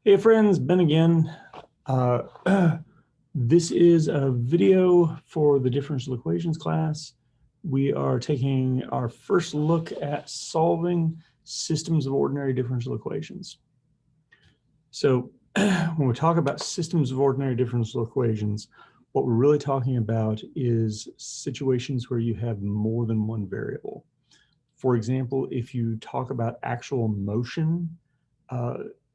Hey friends, Ben again. This is a video for the differential equations class. We are taking our first look at solving systems of ordinary differential equations. So when we talk about systems of ordinary differential equations, what we're really talking about is situations where you have more than one variable. For example, if you talk about actual motion,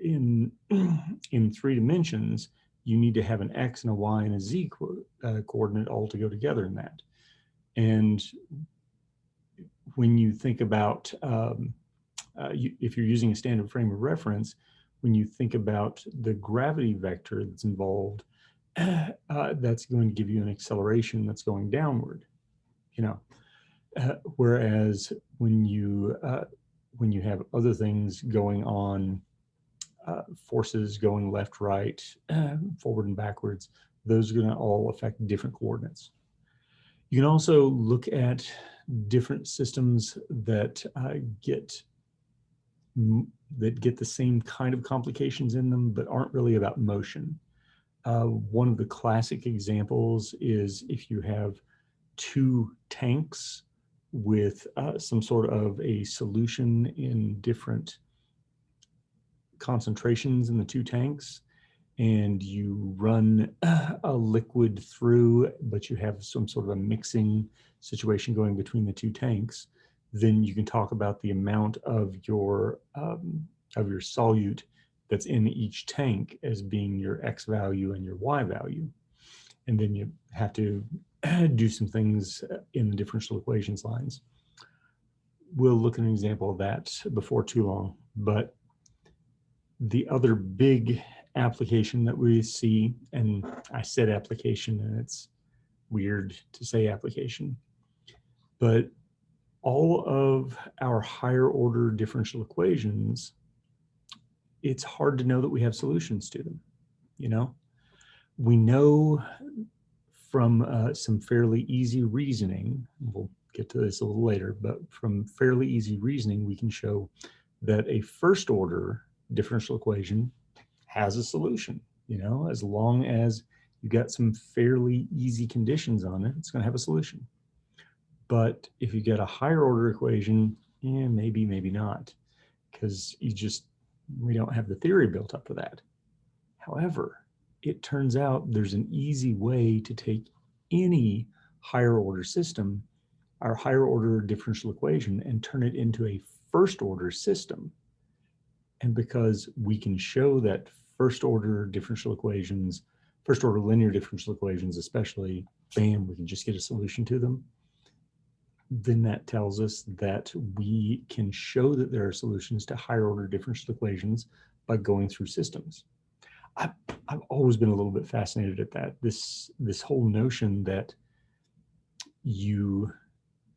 in three dimensions, you need to have an x and a y and a z coordinate all to go together in that. And when you think about, if you're using a standard frame of reference, when you think about the gravity vector that's involved, that's going to give you an acceleration that's going downward, you know. Whereas when you have other things going on, forces going left, right, forward and backwards, those are going to all affect different coordinates. You can also look at different systems that get the same kind of complications in them, but aren't really about motion. One of the classic examples is if you have two tanks with some sort of a solution in different concentrations in the two tanks, and you run a liquid through, but you have some sort of a mixing situation going between the two tanks, then you can talk about the amount of your solute that's in each tank as being your x value and your y value. And then you have to do some things in the differential equations lines. We'll look at an example of that before too long, but the other big application that we see, and I said application and it's weird to say application, but all of our higher order differential equations, it's hard to know that we have solutions to them. You know, we know from some fairly easy reasoning, we'll get to this a little later, but from fairly easy reasoning, we can show that a first order differential equation has a solution. You know, as long as you got some fairly easy conditions on it, it's going to have a solution. But if you get a higher order equation, maybe not, because we don't have the theory built up for that. However, it turns out there's an easy way to take any higher order system, our higher order differential equation, and turn it into a first order system. And because we can show that first order differential equations, first order linear differential equations especially, bam, we can just get a solution to them, then that tells us that we can show that there are solutions to higher order differential equations by going through systems. I've always been a little bit fascinated at that. This whole notion that you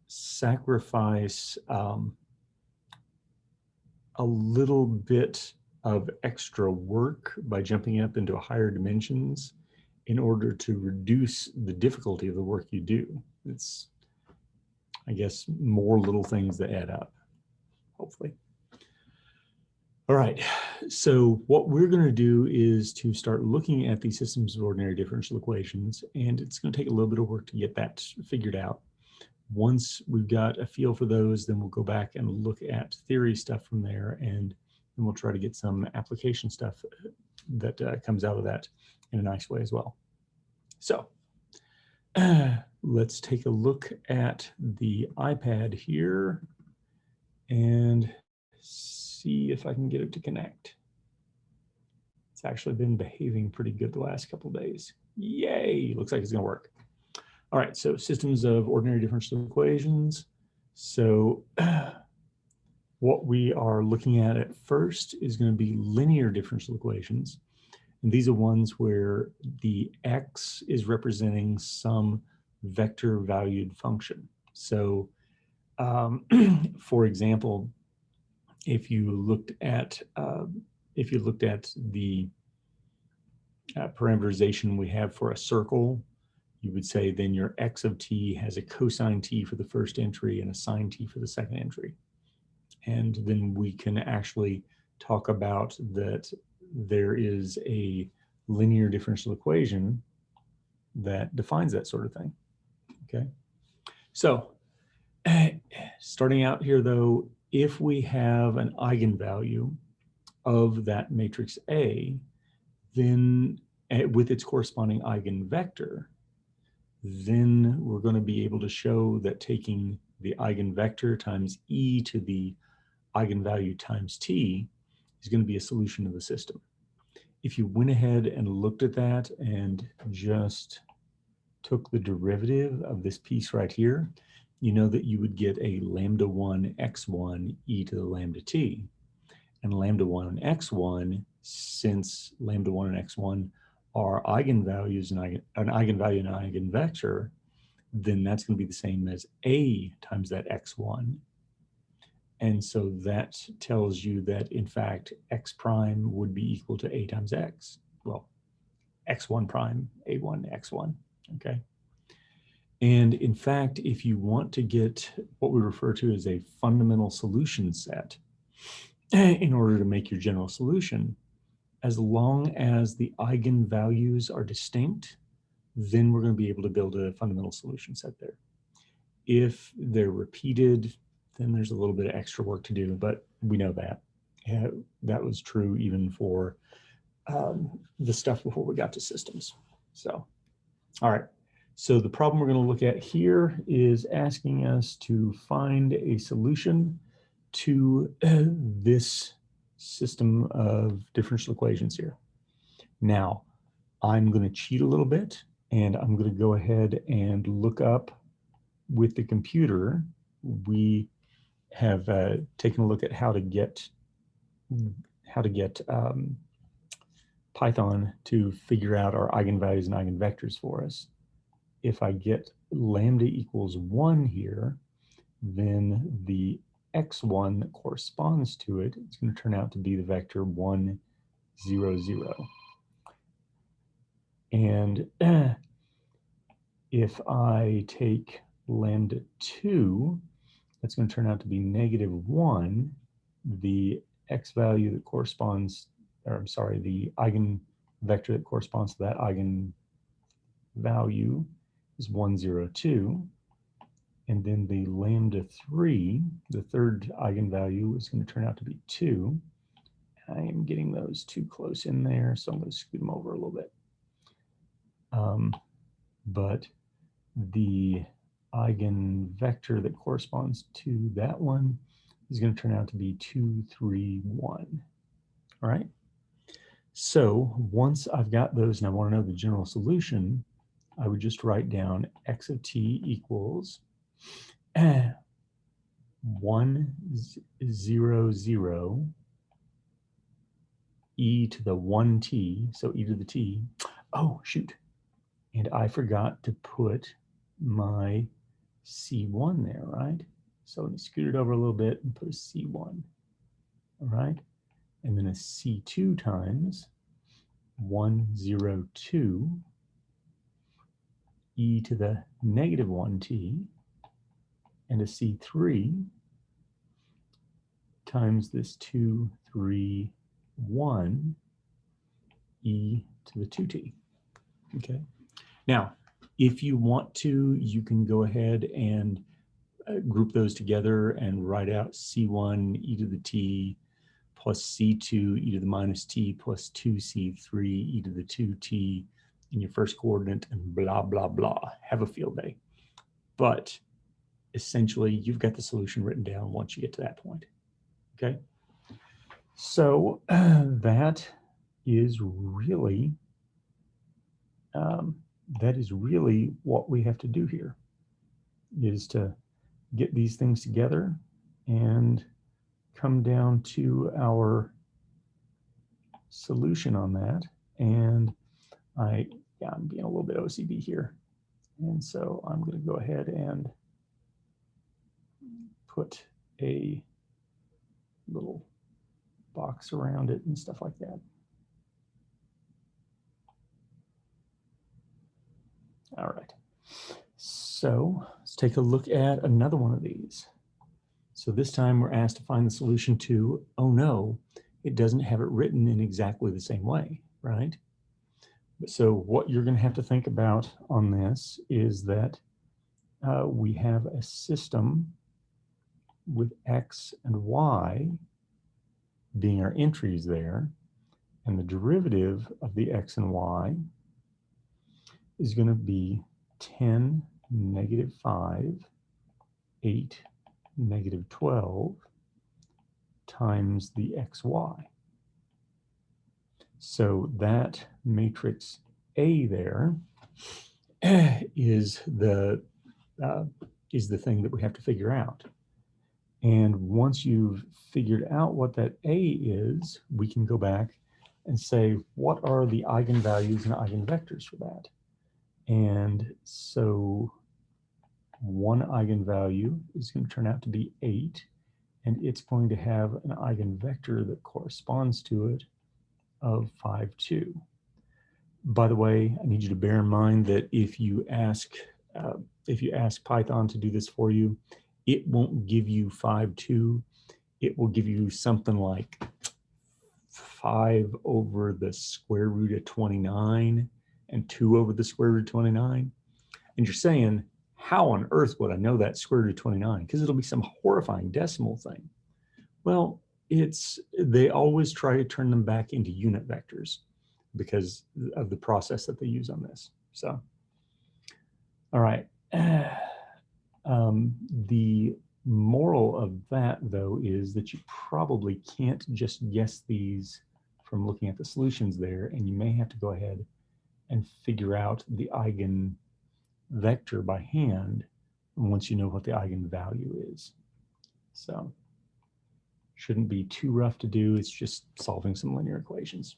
sacrifice a little bit of extra work by jumping up into higher dimensions in order to reduce the difficulty of the work you do. It's, I guess, more little things that add up, hopefully. All right, so what we're going to do is to start looking at these systems of ordinary differential equations, and it's going to take a little bit of work to get that figured out. Once we've got a feel for those, then we'll go back and look at theory stuff from there, and then we'll try to get some application stuff that comes out of that in a nice way as well. So let's take a look at the iPad here and see if I can get it to connect. It's actually been behaving pretty good the last couple of days. Yay, looks like it's gonna work. All right, so systems of ordinary differential equations. So what we are looking at first is going to be linear differential equations. And these are ones where the x is representing some vector valued function. So for example, if you looked at the parameterization we have for a circle, you would say then your x of t has a cosine t for the first entry and a sine t for the second entry. And then we can actually talk about that there is a linear differential equation that defines that sort of thing, okay? So starting out here though, if we have an eigenvalue of that matrix A, then with its corresponding eigenvector, then we're going to be able to show that taking the eigenvector times e to the eigenvalue times t is going to be a solution of the system. If you went ahead and looked at that and just took the derivative of this piece right here, you know that you would get a lambda 1 x1 e to the lambda t. And lambda 1 x1, since lambda 1 and x1 are eigenvalues and an eigenvalue and an eigenvector, then that's going to be the same as a times that x1. And so that tells you that, in fact, x prime would be equal to a times x. Well, x1 prime, a1, x1, okay? And in fact, if you want to get what we refer to as a fundamental solution set, in order to make your general solution, as long as the eigenvalues are distinct, then we're going to be able to build a fundamental solution set there. If they're repeated, then there's a little bit of extra work to do, but we know that. That was true even for the stuff before we got to systems. So, all right. So the problem we're going to look at here is asking us to find a solution to this system of differential equations here. Now, I'm going to cheat a little bit, and I'm going to go ahead and look up with the computer. We have taken a look at how to get Python to figure out our eigenvalues and eigenvectors for us. If I get lambda equals 1 here, then the x1 that corresponds to it is going to turn out to be the vector 1, 0, 0. And if I take lambda 2, that's going to turn out to be negative 1. The x value that corresponds, or I'm sorry, the eigenvector that corresponds to that eigenvalue is 1, 0, 2. And then the lambda 3, the third eigenvalue, is going to turn out to be 2. I am getting those too close in there, so I'm going to scoot them over a little bit. But the eigenvector that corresponds to that one is going to turn out to be 2, 3, 1. All right. So once I've got those and I want to know the general solution, I would just write down x of t equals 1, 0, 0 e to the 1t, so e to the t. Oh, shoot. And I forgot to put my C1 there, right? So let me scoot it over a little bit and put a C1, all right? And then a C2 times 1, 0, 2 e to the negative 1t, and a C3 times this 2, 3, 1 e to the 2t, okay? Now, if you want to, you can go ahead and group those together and write out C1 e to the t plus C2 e to the minus t plus 2C3 e to the 2t in your first coordinate and blah, blah, blah. Have a field day. But essentially, you've got the solution written down once you get to that point, okay? So that is really what we have to do here, is to get these things together and come down to our solution on that. And I'm being a little bit OCD here. And so I'm going to go ahead and put a little box around it and stuff like that. All right. So let's take a look at another one of these. So this time we're asked to find the solution to, oh no, it doesn't have it written in exactly the same way, right? So what you're going to have to think about on this is that we have a system with x and y being our entries there, and the derivative of the x and y is going to be 10, negative 5, 8, negative 12 times the xy. So that matrix A there is the thing that we have to figure out. And once you've figured out what that A is, we can go back and say, what are the eigenvalues and eigenvectors for that? And so one eigenvalue is going to turn out to be 8, and it's going to have an eigenvector that corresponds to it of 5, 2. By the way, I need you to bear in mind that if you ask Python to do this for you, it won't give you 5, 2. It will give you something like 5 over the square root of 29 and 2 over the square root of 29. And you're saying, how on earth would I know that square root of 29? Because it'll be some horrifying decimal thing. Well, they always try to turn them back into unit vectors because of the process that they use on this. So, all right. The moral of that, though, is that you probably can't just guess these from looking at the solutions there, and you may have to go ahead and figure out the eigenvector by hand once you know what the eigenvalue is. So, shouldn't be too rough to do. It's just solving some linear equations.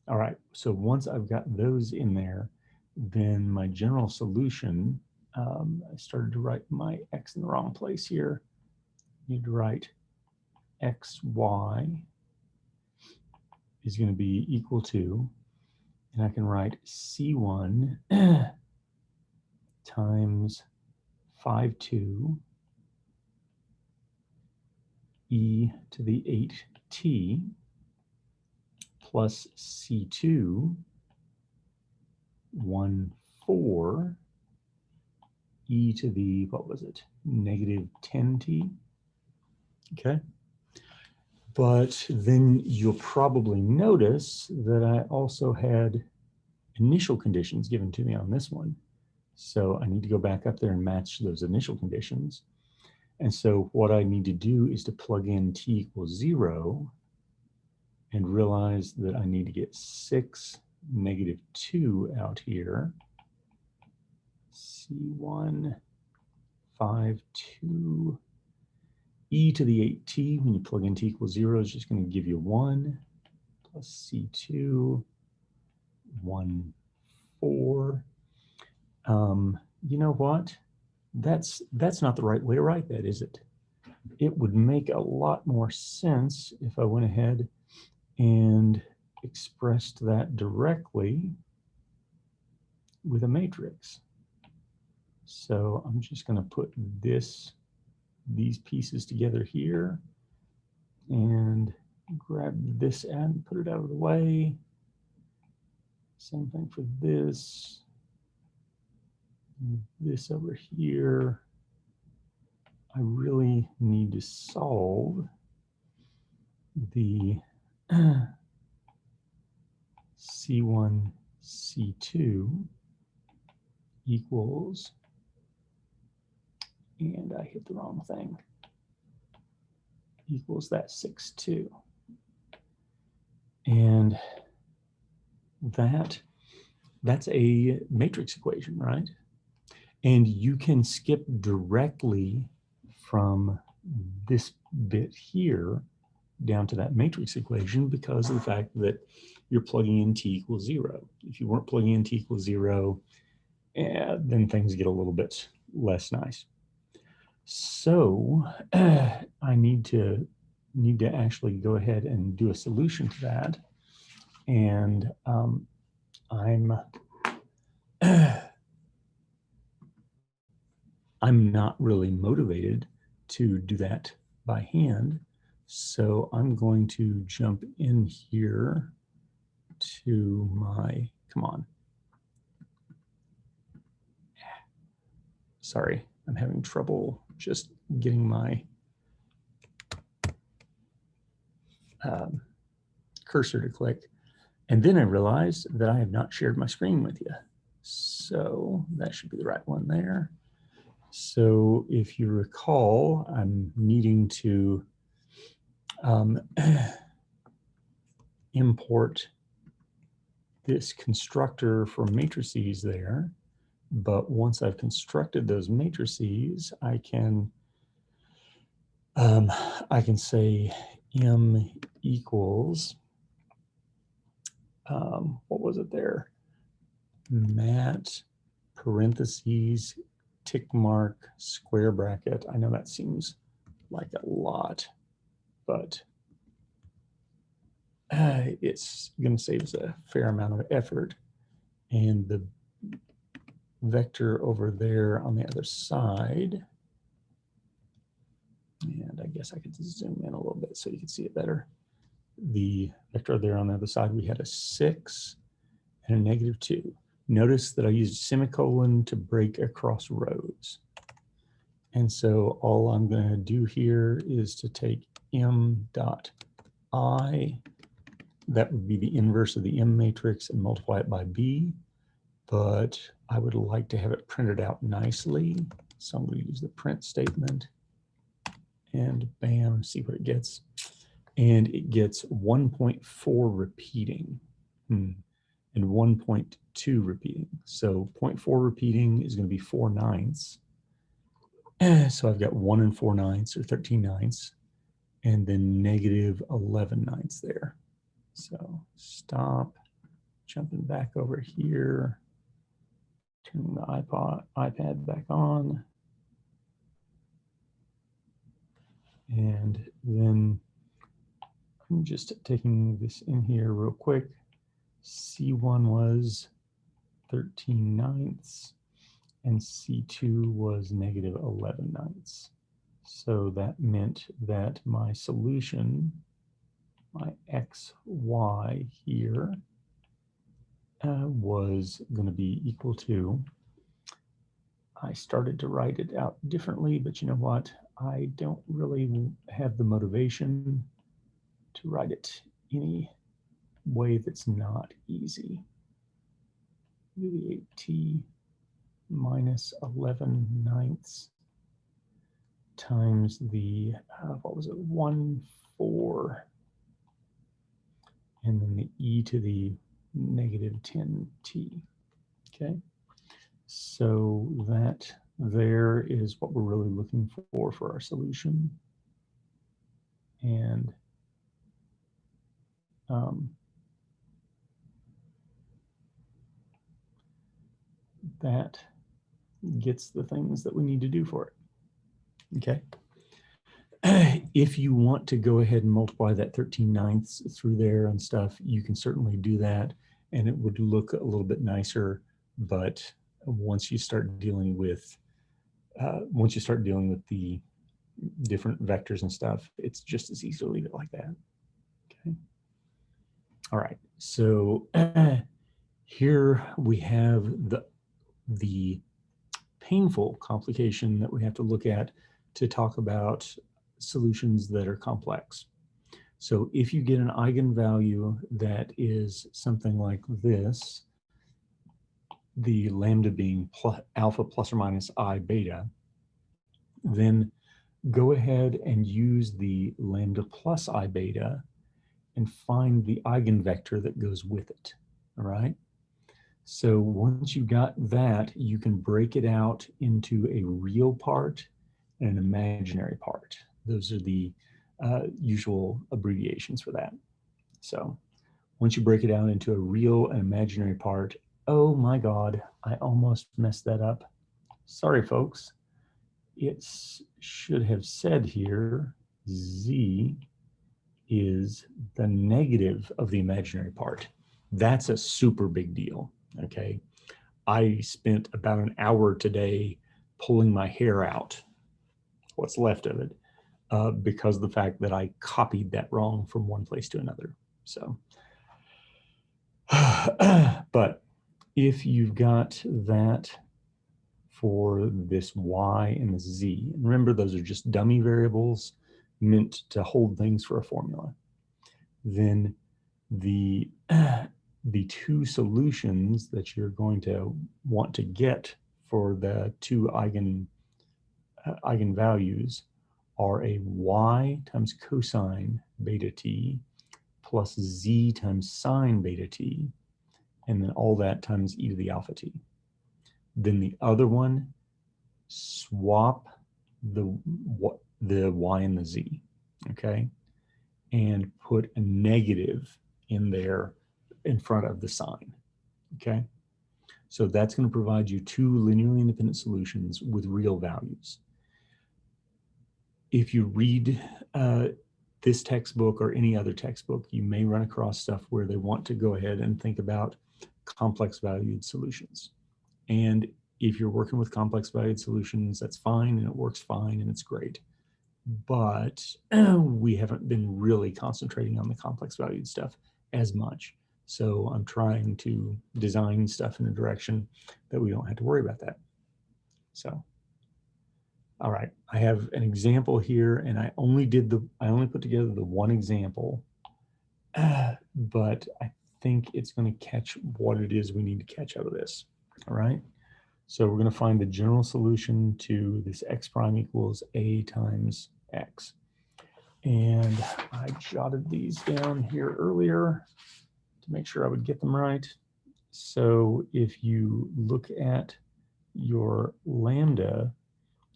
All right, so once I've got those in there, then my general solution, I started to write my x in the wrong place here. I need to write xy is going to be equal to, and I can write c1 times 5, 2 e to the 8t plus c2 1, 4 e to the, what was it, negative 10t. Okay. But then you'll probably notice that I also had initial conditions given to me on this one. So I need to go back up there and match those initial conditions. And so what I need to do is to plug in t equals 0 and realize that I need to get 6, negative 2 out here. C1, 5, 2, e to the 8t, when you plug in t equals 0, is just going to give you 1, plus c2, 1, 4. You know what? That's not the right way to write that, is it? It would make a lot more sense if I went ahead and expressed that directly with a matrix. So I'm just going to put these pieces together here and grab this and put it out of the way. Same thing for this. This over here. I really need to solve the C1, C2 equals, and I hit the wrong thing, equals that 6, 2. And that's a matrix equation, right? And you can skip directly from this bit here down to that matrix equation because of the fact that you're plugging in t equals 0. If you weren't plugging in t equals 0, then things get a little bit less nice. So I need to actually go ahead and do a solution to that. And I'm not really motivated to do that by hand. So I'm going to jump in here to my, come on. Sorry, I'm having trouble just getting my cursor to click. And then I realized that I have not shared my screen with you. So that should be the right one there. So if you recall, I'm needing to import this constructor for matrices there. But once I've constructed those matrices, I can say M equals, what was it there? Mat, parentheses, tick mark, square bracket. I know that seems like a lot, but it's going to save us a fair amount of effort. And the vector over there on the other side, and I guess I could zoom in a little bit so you can see it better. The vector there on the other side, we had a 6 and a -2. Notice that I used semicolon to break across rows. And so all I'm going to do here is to take m dot I, that would be the inverse of the M matrix, and multiply it by B. But I would like to have it printed out nicely. So I'm going to use the print statement. And bam, see what it gets. And it gets 1.4 repeating and 1.2 repeating. So 0.4 repeating is going to be 4/9. So I've got 1 4/9, or 13/9, and then -11/9 there. So stop, jumping back over here, turning the iPad back on. And then I'm just taking this in here real quick. C1 was 13/9, and C2 was -11/9. So that meant that my solution, my XY here, was going to be equal to, I started to write it out differently, but you know what? I don't really have the motivation to write it any way that's not easy. 8t minus 11/9 times the, what was it, 1/4, and then the e to the -10t, okay? So that there is what we're really looking for our solution. And that gets the things that we need to do for it, okay? If you want to go ahead and multiply that 13/9 through there and stuff, you can certainly do that, and it would look a little bit nicer. But once you start dealing with the different vectors and stuff, it's just as easy to leave it like that. Okay. All right. So here we have the painful complication that we have to look at to talk about solutions that are complex. So if you get an eigenvalue that is something like this, the lambda being alpha plus or minus I beta, then go ahead and use the lambda plus I beta and find the eigenvector that goes with it, all right? So once you got that, you can break it out into a real part and an imaginary part. Those are the usual abbreviations for that. So once you break it out into a real and imaginary part, oh my God, I almost messed that up. Sorry, folks. It should have said here, Z is the negative of the imaginary part. That's a super big deal, okay? I spent about an hour today pulling my hair out, what's left of it, because of the fact that I copied that wrong from one place to another. So, but if you've got that for this y and this z, and remember those are just dummy variables meant to hold things for a formula, then the two solutions that you're going to want to get for the two eigenvalues are a y times cosine beta t plus z times sine beta t, and then all that times e to the alpha t. Then the other one, swap the y and the z, okay, and put a negative in there in front of the sign, okay? So that's going to provide you two linearly independent solutions with real values. If you read this textbook or any other textbook, you may run across stuff where they want to go ahead and think about complex valued solutions. And if you're working with complex valued solutions, that's fine, and it works fine, and it's great. But we haven't been really concentrating on the complex valued stuff as much. So I'm trying to design stuff in a direction that we don't have to worry about that. So, all right, I have an example here, and I only put together the one example, but I think it's going to catch what it is we need to catch out of this. All right. So we're going to find the general solution to this x prime equals a times x. And I jotted these down here earlier to make sure I would get them right. So if you look at your lambda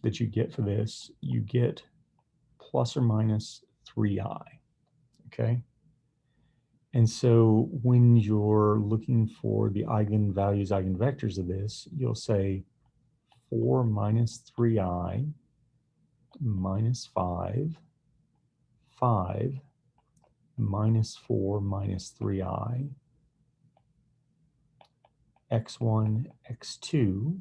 that you get for this, you get plus or minus 3i, okay? And so when you're looking for the eigenvalues, eigenvectors of this, you'll say 4 minus 3i minus 5, 5 minus 4 minus 3i, x1, x2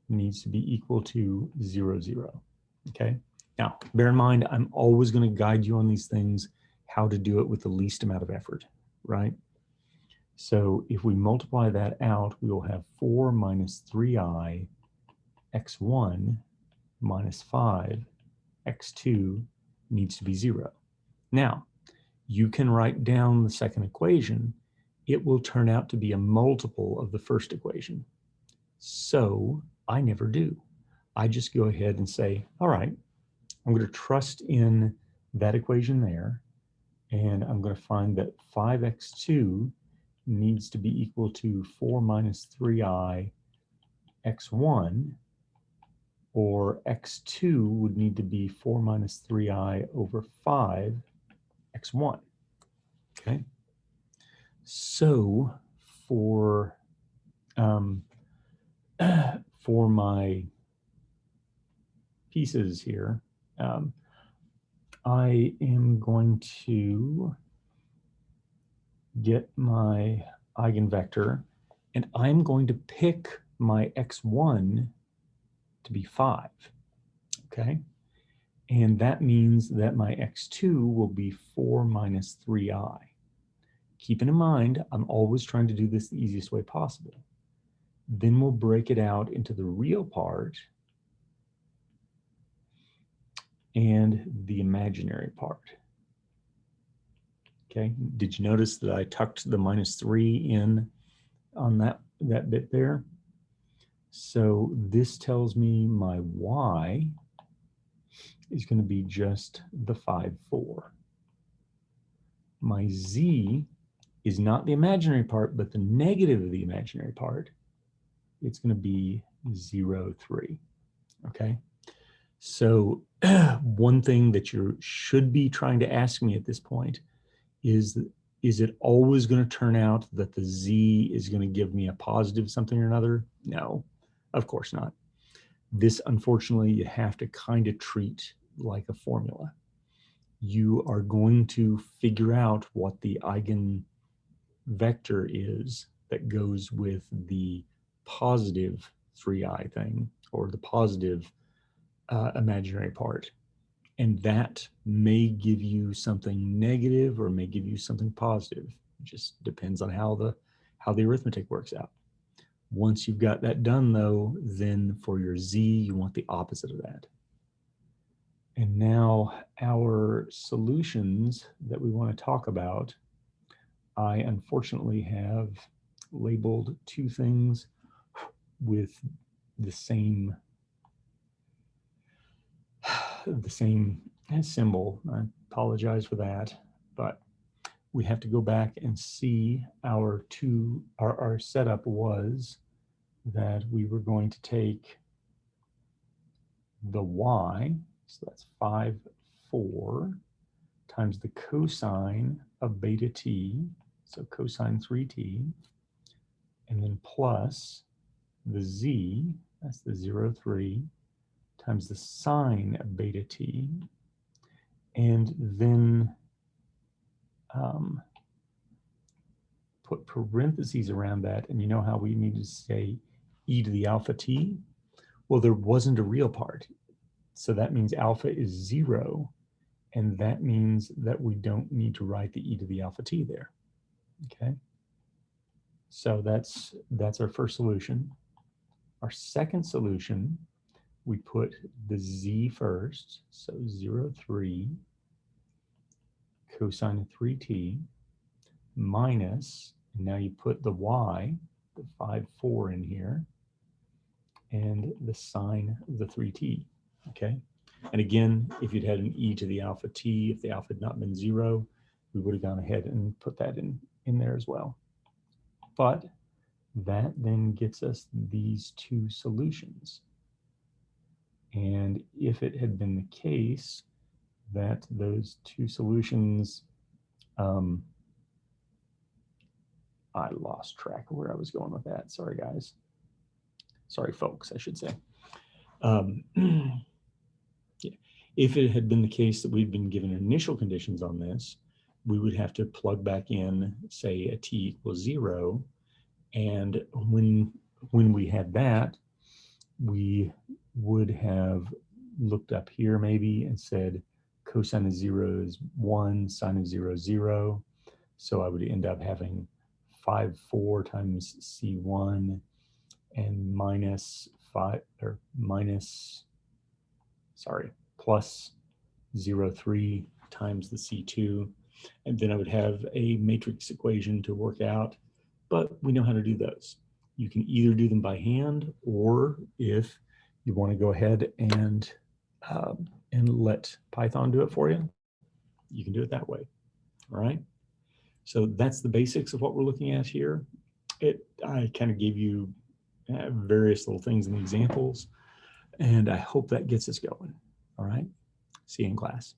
needs to be equal to 0, 0, okay? Now, bear in mind, I'm always going to guide you on these things, how to do it with the least amount of effort, right? So if we multiply that out, we will have 4 minus 3i, x1 minus 5, x2 needs to be 0. Now, you can write down the second equation. It will turn out to be a multiple of the first equation. So I never do. I just go ahead and say, all right, I'm going to trust in that equation there, and I'm going to find that 5x2 needs to be equal to 4 minus 3i x1, or x2 would need to be 4 minus 3i over 5 x1, okay? So for my pieces here, I am going to get my eigenvector, and I'm going to pick my x1 to be 5, okay? And that means that my x2 will be 4 minus 3i. Keeping in mind, I'm always trying to do this the easiest way possible. Then we'll break it out into the real part and the imaginary part. Okay, did you notice that I tucked the minus 3 in on that bit there? So this tells me my y is going to be just the 5, 4. My z is not the imaginary part, but the negative of the imaginary part. It's going to be 0, 3. Okay, so one thing that you should be trying to ask me at this point is it always going to turn out that the z is going to give me a positive something or another? No, of course not. This, unfortunately, you have to kind of treat like a formula. You are going to figure out what the eigenvector is that goes with the positive 3i thing, or the positive imaginary part. And that may give you something negative or may give you something positive. It just depends on how the arithmetic works out. Once you've got that done though, then for your z, you want the opposite of that. And now our solutions that we want to talk about, I unfortunately have labeled two things with the same symbol. I apologize for that, but we have to go back and see our setup was that we were going to take the y, so that's 5, 4, times the cosine of beta t, so cosine 3t, and then plus the z, that's the 0, 3, times the sine of beta t, and then put parentheses around that. And you know how we need to say e to the alpha t? Well, there wasn't a real part. So that means alpha is 0. And that means that we don't need to write the e to the alpha t there. Okay. So that's our first solution. Our second solution, we put the z first. So 0, 3 cosine of 3t minus, and now you put the y, the 5, 4 in here, and the sine of the 3t, okay? And again, if you'd had an e to the alpha t, if the alpha had not been 0, we would have gone ahead and put that in there as well. But that then gets us these two solutions. And if it had been the case that those two solutions, I lost track of where I was going with that. Sorry, guys. Sorry, folks, I should say. Yeah. If it had been the case that we'd been given initial conditions on this, we would have to plug back in, say, a t equals 0. And when we had that, we would have looked up here maybe and said cosine of 0 is 1, sine of 0 is 0. So I would end up having 5, 4 times C1 and plus 0, 3 times the C2. And then I would have a matrix equation to work out, but we know how to do those. You can either do them by hand, or if you want to go ahead and let Python do it for you, you can do it that way. All right. So that's the basics of what we're looking at here. I kind of gave you various little things in the examples, and I hope that gets us going. All right. See you in class.